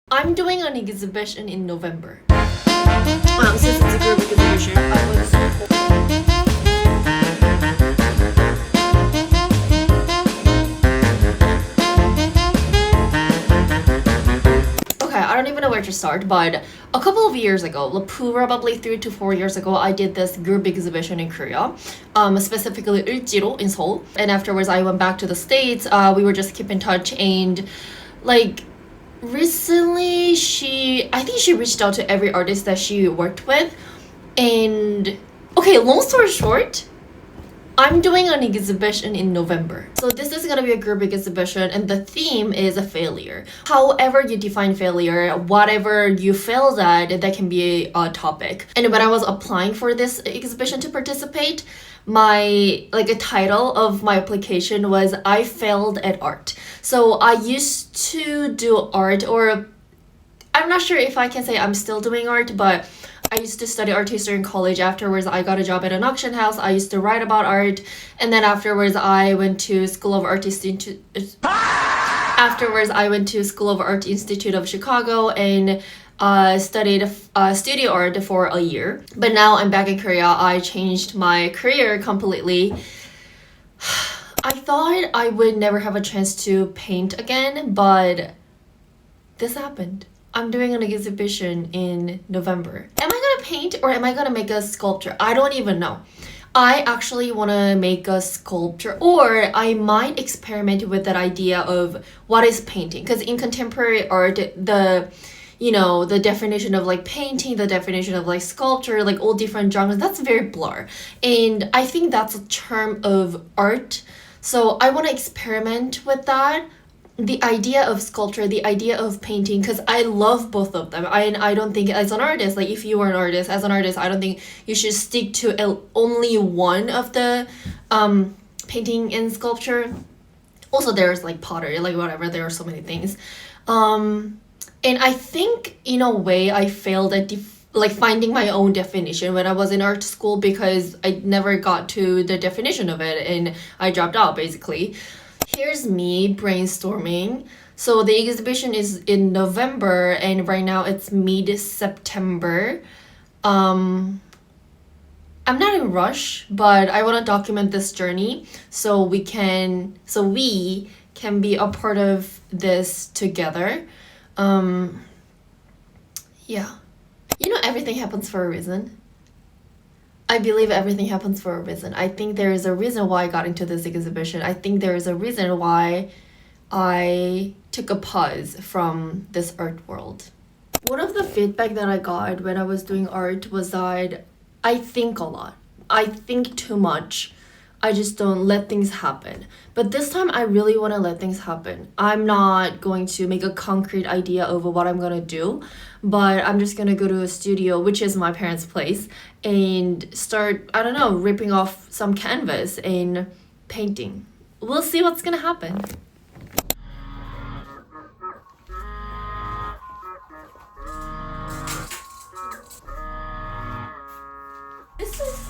I'm doing an exhibition in November. Since it's a group exhibition, I was okay, I don't even know where to start, but a couple of years ago, probably 3 to 4 years ago, I did this group exhibition in Korea, specifically Ulji로 in Seoul. And afterwards, I went back to the States. We were just keep in touch, and like recently, I think she reached out to every artist that she worked with, and okay, long story short, I'm doing an exhibition in November. So this is gonna be a group exhibition, and the theme is a failure. However you define failure, whatever you failed at, that can be a topic. And when I was applying for this exhibition to participate, my a title of my application was I failed at art. So I used to do art, or I'm not sure if I can say I'm still doing art, but I used to study art history in college. Afterwards, I got a job at an auction house. I used to write about art, and then afterwards, I went to School of Art Institute. Afterwards, I went to School of Art Institute of Chicago and studied studio art for a year. But now I'm back in Korea. I changed my career completely. I thought I would never have a chance to paint again, but this happened. I'm doing an exhibition in November. Am I gonna paint or am I gonna make a sculpture? I don't even know. I actually want to make a sculpture, or I might experiment with that idea of what is painting, because in contemporary art, the definition of like painting, the definition of like sculpture, like all different genres, that's very blur, and I think that's a term of art. So I want to experiment with that, the idea of sculpture, the idea of painting, because I love both of them. I don't think as an artist, like if you were an artist, as an artist, I don't think you should stick to only one of the painting and sculpture. Also, there's like pottery, like whatever, there are so many things. And I think in a way I failed at finding my own definition when I was in art school, because I never got to the definition of it and I dropped out basically. Here's me brainstorming. So the exhibition is in November, and right now it's mid-September. I'm not in a rush, but I want to document this journey so we can be a part of this together. Yeah. Everything happens for a reason. I believe everything happens for a reason. I think there is a reason why I got into this exhibition. I think there is a reason why I took a pause from this art world. One of the feedback that I got when I was doing art was that I think a lot. I think too much. I just don't let things happen. But this time I really want to let things happen. I'm not going to make a concrete idea of what I'm going to do, but I'm just going to go to a studio, which is my parents' place, and start, I don't know, ripping off some canvas and painting. We'll see what's going to happen. This is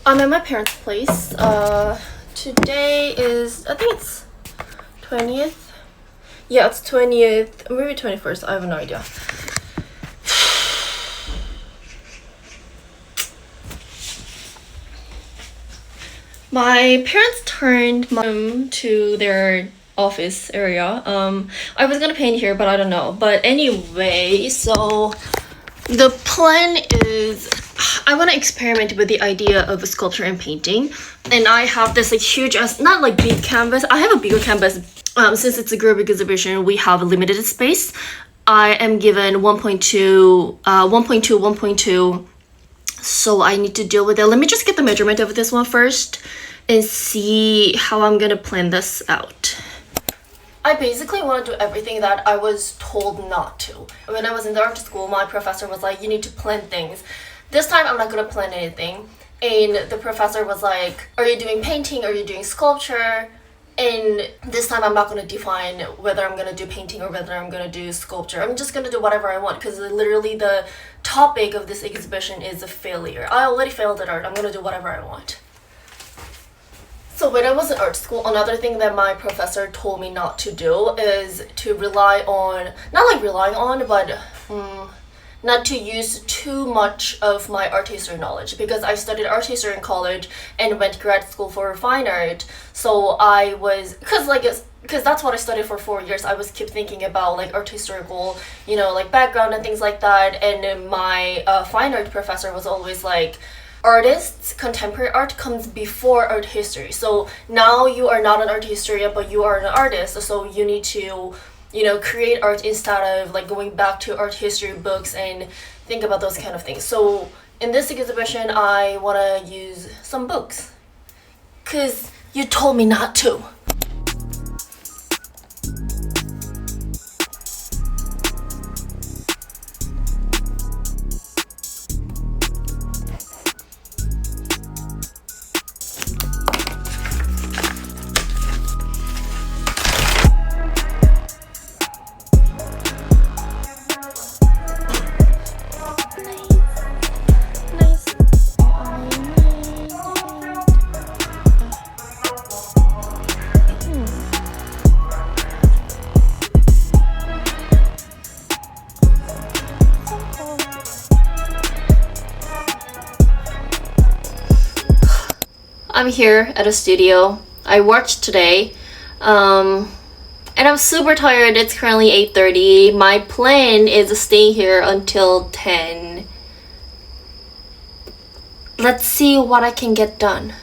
I'm at my parents' place. Today is, I think it's 20th. Yeah, it's 20th, maybe 21st. I have no idea. My parents turned my room to their office area. I was gonna paint here, but I don't know. But anyway, so the plan is I want to experiment with the idea of sculpture and painting, and I have this huge, not like big canvas. I have a bigger canvas. Since it's a group exhibition, we have a limited space. I am given 1.2, 1.2. So I need to deal with it. Let me just get the measurement of this one first and see how I'm gonna plan this out. I basically want to do everything that I was told not to. When I was in the art school, my professor was like, you need to plan things. This time I'm not gonna plan anything. And the professor was like, are you doing painting? Are you doing sculpture? And this time I'm not going to define whether I'm going to do painting or whether I'm going to do sculpture. I'm just going to do whatever I want, because literally the topic of this exhibition is a failure. I already failed at art. I'm going to do whatever I want. So when I was in art school, another thing that my professor told me not to do is to rely on, not like relying on, but not to use too much of my art history knowledge, because I studied art history in college and went to grad school for fine art. So I was, because that's what I studied for 4 years. I was keep thinking about like art historical, like background and things like that. And my fine art professor was always like, artists, contemporary art comes before art history. So now you are not an art historian, but you are an artist. So you need to, create art instead of like going back to art history books and think about those kind of things. So in this exhibition, I want to use some books, because you told me not to. I'm here at a studio. I worked today, and I'm super tired. It's currently 8:30. My plan is to stay here until 10. Let's see what I can get done.